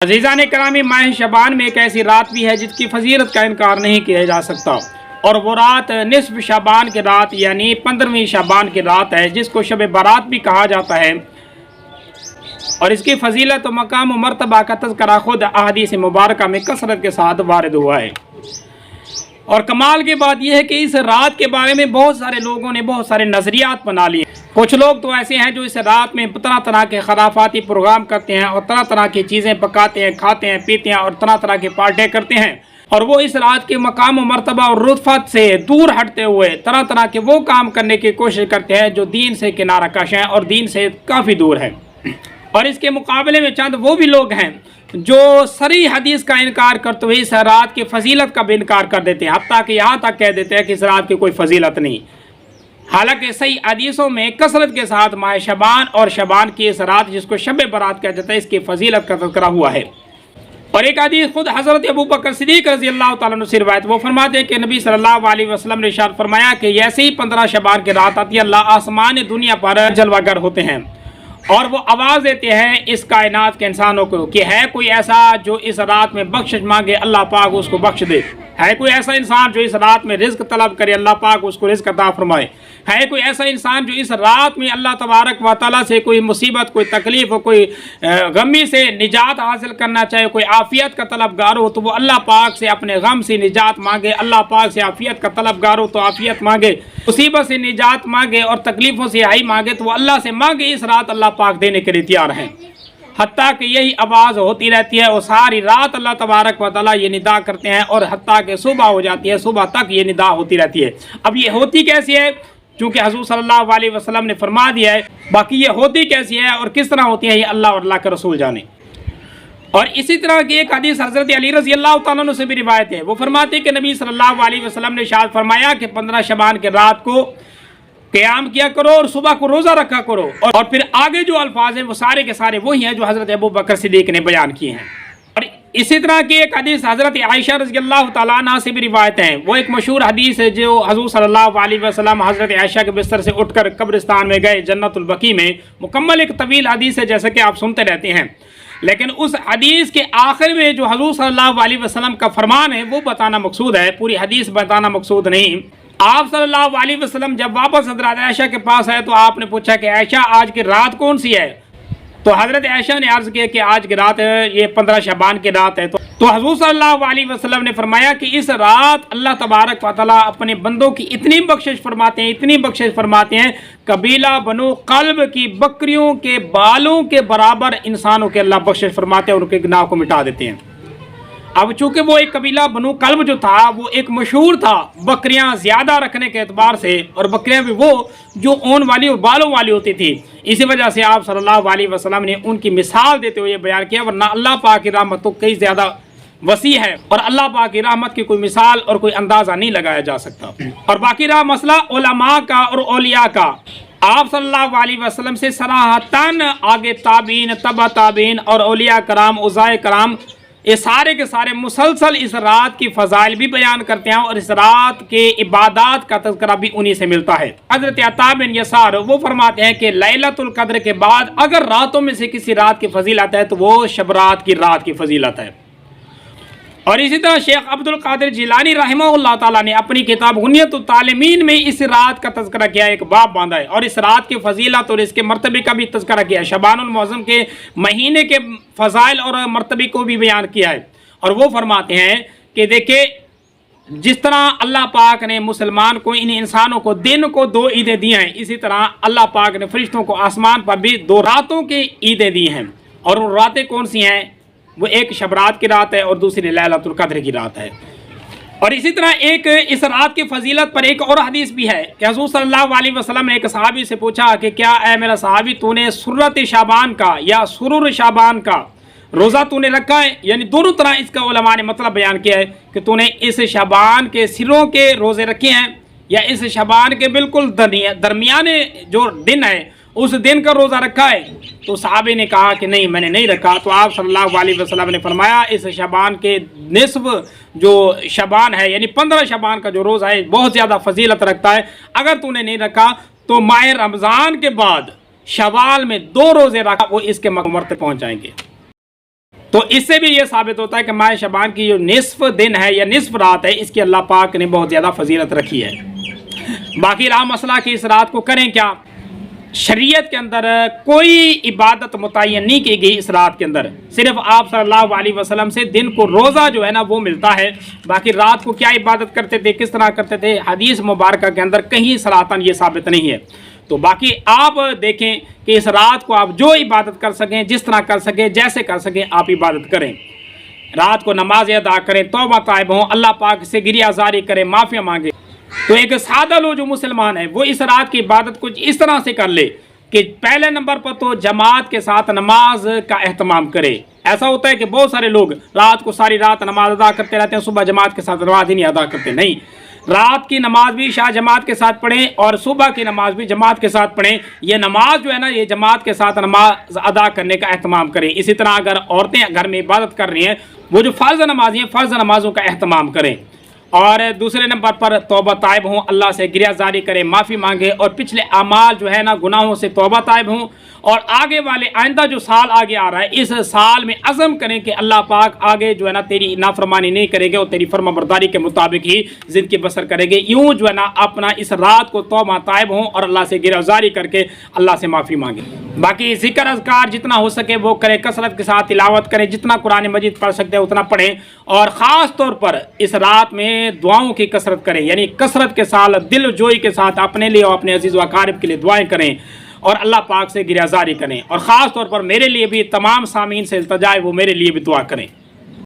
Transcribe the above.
عزیزان کرامی، ماہ شعبان میں ایک ایسی رات بھی ہے جس کی فضیلت کا انکار نہیں کیا جا سکتا، اور وہ رات نصف شعبان کی رات یعنی 15ویں شعبان کی رات ہے، جس کو شب برات بھی کہا جاتا ہے۔ اور اس کی فضیلت و مقام و مرتبہ کا تذکرہ خود احادیث مبارکہ میں کثرت کے ساتھ وارد ہوا ہے۔ اور کمال کی بات یہ ہے کہ اس رات کے بارے میں بہت سارے لوگوں نے بہت سارے نظریات بنا لیے۔ کچھ لوگ تو ایسے ہیں جو اس رات میں طرح طرح کے خرافاتی پروگرام کرتے ہیں اور طرح طرح کی چیزیں پکاتے ہیں، کھاتے ہیں، پیتے ہیں اور طرح طرح کے پارٹیاں کرتے ہیں، اور وہ اس رات کے مقام و مرتبہ اور رتبت سے دور ہٹتے ہوئے طرح طرح کے وہ کام کرنے کی کوشش کرتے ہیں جو دین سے کنارہ کش ہیں اور دین سے کافی دور ہیں۔ اور اس کے مقابلے میں چند وہ بھی لوگ ہیں جو صریح حدیث کا انکار کرتے ہوئے اس رات کی فضیلت کا بھی انکار کر دیتے ہیں، حتیٰ کہ یہاں تک کہہ دیتے ہیں کہ اس رات کی کوئی فضیلت نہیں۔ حالانکہ صحیح حدیثوں میں کثرت کے ساتھ ماہ شعبان اور شعبان کی اس رات جس کو شب برات کہا جاتا ہے، اس کی فضیلت کا تذکرہ ہوا ہے۔ اور ایک حدیث خود حضرت ابوبکر صدیق رضی اللہ تعالیٰ عنہ سے روایت، وہ فرماتے ہیں کہ نبی صلی اللہ علیہ وسلم نے ارشاد فرمایا کہ جیسے ہی 15 شعبان کی رات آتی ہے، اللہ آسمان دنیا پر جلوہ گر ہوتے ہیں اور وہ آواز دیتے ہیں اس کائنات کے انسانوں کو کہ ہے کوئی ایسا جو اس رات میں بخشش مانگے، اللہ پاک اس کو بخش دے۔ ہے کوئی ایسا انسان جو اس رات میں رزق طلب کرے، اللہ پاک اس کو رزق عطا فرمائے۔ ہے کوئی ایسا انسان جو اس رات میں اللہ تبارک و تعالیٰ سے کوئی مصیبت، کوئی تکلیف ہو، کوئی غمی سے نجات حاصل کرنا چاہے، کوئی عافیت کا طلبگار ہو تو وہ اللہ پاک سے اپنے غم سے نجات مانگے، اللہ پاک سے عافیت کا طلبگار ہو تو عافیت مانگے، مصیبت سے نجات مانگے اور تکلیفوں سے رہائی مانگے تو وہ اللہ سے مانگے، اس رات اللہ پاک دینے کے لیے تیار ہیں۔ حتیٰ کہ یہی آواز ہوتی رہتی ہے اور ساری رات اللہ تبارک و تعالیٰ یہ ندا کرتے ہیں، اور حتیٰ کہ صبح ہو جاتی ہے، صبح تک یہ ندا ہوتی رہتی ہے۔ اب یہ ہوتی کیسی ہے؟ چونکہ حضور صلی اللہ علیہ وسلم نے فرما دیا ہے، باقی یہ ہوتی کیسی ہے اور کس طرح ہوتی ہے یہ اللہ اور اللہ کے رسول جانے۔ اور اسی طرح کی ایک حدیث حضرت علی رضی اللہ تعالیٰ عنہ سے بھی روایت ہے، وہ فرماتے ہیں کہ نبی صلی اللہ علیہ وسلم نے ارشاد فرمایا کہ 15 شعبان کے رات کو قیام کیا کرو اور صبح کو روزہ رکھا کرو، اور پھر آگے جو الفاظ ہیں وہ سارے کے سارے وہی ہیں جو حضرت ابوبکر صدیق نے بیان کیے ہیں۔ اور اسی طرح کی ایک حدیث حضرت عائشہ رضی اللہ تعالیٰ عنہ سے بھی روایت ہیں، وہ ایک مشہور حدیث ہے جو حضور صلی اللہ علیہ وسلم حضرت عائشہ کے بستر سے اٹھ کر قبرستان میں گئے جنت البقیع میں، مکمل ایک طویل حدیث ہے جیسا کہ آپ سنتے رہتے ہیں، لیکن اس حدیث کے آخر میں جو حضور صلی اللہ علیہ وسلم کا فرمان ہے وہ بتانا مقصود ہے، پوری حدیث بتانا مقصود نہیں۔ آپ صلی اللہ علیہ وسلم جب واپس حضرت عائشہ کے پاس آئے تو آپ نے پوچھا کہ عائشہ آج کی رات کون سی ہے؟ تو حضرت عائشہ نے عرض کیا کہ آج کی رات یہ 15 شعبان کی رات ہے۔ تو حضور صلی اللہ علیہ وسلم نے فرمایا کہ اس رات اللہ تبارک و تعالیٰ اپنے بندوں کی اتنی بخشش فرماتے ہیں، اتنی بخشش فرماتے ہیں، قبیلہ بنو قلب کی بکریوں کے بالوں کے برابر انسانوں کے اللہ بخشش فرماتے ہیں اور ان کے گناہ کو مٹا دیتے ہیں۔ اب چونکہ وہ ایک قبیلہ بنو قلب جو تھا وہ ایک مشہور تھا بکریاں زیادہ رکھنے کے اعتبار سے، اور بکریاں بھی وہ جو اون والی اور بالوں والی ہوتی تھی، اسی وجہ سے آپ صلی اللہ علیہ وسلم نے ان کی مثال دیتے ہوئے بیان کیا، ورنہ اللہ پاک کی رحمت تو کئی زیادہ وسیع ہے اور اللہ پاک کی رحمت کی کوئی مثال اور کوئی اندازہ نہیں لگایا جا سکتا۔ اور باقی رہا مسئلہ علماء کا اور اولیاء کا، آپ صلی اللہ علیہ وسلم سے صراحتاً آگے تابعین، تبع تابعین اور اولیاء کرام، عزائے کرام، یہ سارے کے سارے مسلسل اس رات کی فضائل بھی بیان کرتے ہیں اور اس رات کے عبادات کا تذکرہ بھی انہی سے ملتا ہے۔ حضرت عطا بن یسار وہ فرماتے ہیں کہ لیلۃ القدر کے بعد اگر راتوں میں سے کسی رات کی فضیلت ہے تو وہ شب رات کی رات کی فضیلت ہے۔ اور اسی طرح شیخ عبد القادر جیلانی رحمہ اللہ تعالیٰ نے اپنی کتاب غنیۃ الطالمین میں اس رات کا تذکرہ کیا، ایک باب باندھا ہے اور اس رات کی فضیلت اور اس کے مرتبے کا بھی تذکرہ کیا ہے، شعبان المعظم کے مہینے کے فضائل اور مرتبے کو بھی بیان کیا ہے۔ اور وہ فرماتے ہیں کہ دیکھیں جس طرح اللہ پاک نے مسلمان کو، ان انسانوں کو دن کو 2 عیدیں دی ہیں، اسی طرح اللہ پاک نے فرشتوں کو آسمان پر بھی 2 راتوں کی عیدیں دی ہیں، اور وہ راتیں کون سی ہیں؟ وہ ایک شب رات کی رات ہے اور دوسری لیلۃ القدر کی رات ہے۔ اور اسی طرح ایک اس رات کی فضیلت پر ایک اور حدیث بھی ہے کہ حضور صلی اللہ علیہ وسلم نے ایک صحابی سے پوچھا کہ کیا اے میرا صحابی تو نے سرت شعبان کا یا سرور شعبان کا روزہ تو نے رکھا ہے؟ یعنی دونوں طرح اس کا علماء نے مطلب بیان کیا ہے کہ تو نے اس شعبان کے سروں کے روزے رکھے ہیں یا اس شعبان کے بالکل درمیانے جو دن ہے اس دن کا روزہ رکھا ہے؟ تو صحابی نے کہا کہ نہیں میں نے نہیں رکھا۔ تو آپ صلی اللہ علیہ وسلم نے فرمایا اس شعبان کے نصف جو شعبان ہے یعنی 15 شعبان کا جو روزہ ہے بہت زیادہ فضیلت رکھتا ہے، اگر تو نے نہیں رکھا تو ماہ رمضان کے بعد شوال میں 2 روزے رکھا وہ اس کے مرتبے پہنچ جائیں گے۔ تو تو اس سے بھی یہ ثابت ہوتا ہے کہ ماہ شعبان کی جو نصف دن ہے یا نصف رات ہے اس کی اللہ پاک نے بہت زیادہ فضیلت رکھی ہے۔ باقی رہا مسئلہ کہ اس رات کو کریں کیا، شریعت کے اندر کوئی عبادت متعین نہیں کی گئی اس رات کے اندر، صرف آپ صلی اللہ علیہ وسلم سے دن کو روزہ جو ہے نا وہ ملتا ہے، باقی رات کو کیا عبادت کرتے تھے، کس طرح کرتے تھے، حدیث مبارکہ کے اندر کہیں صراحتاً یہ ثابت نہیں ہے۔ تو باقی آپ دیکھیں کہ اس رات کو آپ جو عبادت کر سکیں، جس طرح کر سکیں، جیسے کر سکیں آپ عبادت کریں، رات کو نماز ادا کریں، توبہ طائب ہوں، اللہ پاک سے گریہ زاری کریں، معافی مانگیں۔ تو ایک سادہ لوگ جو مسلمان ہے وہ اس رات کی عبادت کچھ اس طرح سے کر لے کہ پہلے نمبر پر تو جماعت کے ساتھ نماز کا اہتمام کرے۔ ایسا ہوتا ہے کہ بہت سارے لوگ رات کو ساری رات نماز ادا کرتے رہتے ہیں، صبح جماعت کے ساتھ نماز ہی نہیں ادا کرتے۔ نہیں، رات کی نماز بھی عشاء جماعت کے ساتھ پڑھیں اور صبح کی نماز بھی جماعت کے ساتھ پڑھیں۔ یہ نماز جو ہے نا یہ جماعت کے ساتھ نماز ادا کرنے کا اہتمام کریں۔ اسی طرح اگر عورتیں گھر میں عبادت کر رہی ہیں وہ جو فرض نمازی ہیں فرض نمازوں کا اہتمام کریں۔ اور دوسرے نمبر پر توبہ طائب ہوں، اللہ سے گریہ زاری کریں، معافی مانگیں، اور پچھلے اعمال جو ہے نا گناہوں سے توبہ طائب ہوں، اور آگے والے آئندہ جو سال آگے آ رہا ہے اس سال میں عزم کریں کہ اللہ پاک آگے جو ہے نا تیری نافرمانی نہیں کریں گے اور تیری فرما برداری کے مطابق ہی زندگی بسر کریں گے۔ یوں جو ہے نا اپنا اس رات کو توبہ طائب ہوں اور اللہ سے گریہ زاری کر کے اللہ سے معافی مانگیں۔ باقی ذکر اذکار جتنا ہو سکے وہ کریں، کثرت کے ساتھ تلاوت کریں، جتنا قرآن مجید پڑھ سکتے ہیں اتنا پڑھیں، اور خاص طور پر اس رات میں دعاؤں کی کثرت کریں، یعنی کثرت کے ساتھ دل جوئی کے ساتھ اپنے لیے اور اپنے عزیز و اقارب کے لیے دعائیں کریں اور اللہ پاک سے گریہ زاری کریں، اور خاص طور پر میرے لیے بھی تمام سامعین سے التجا ہے وہ میرے لیے بھی دعا کریں۔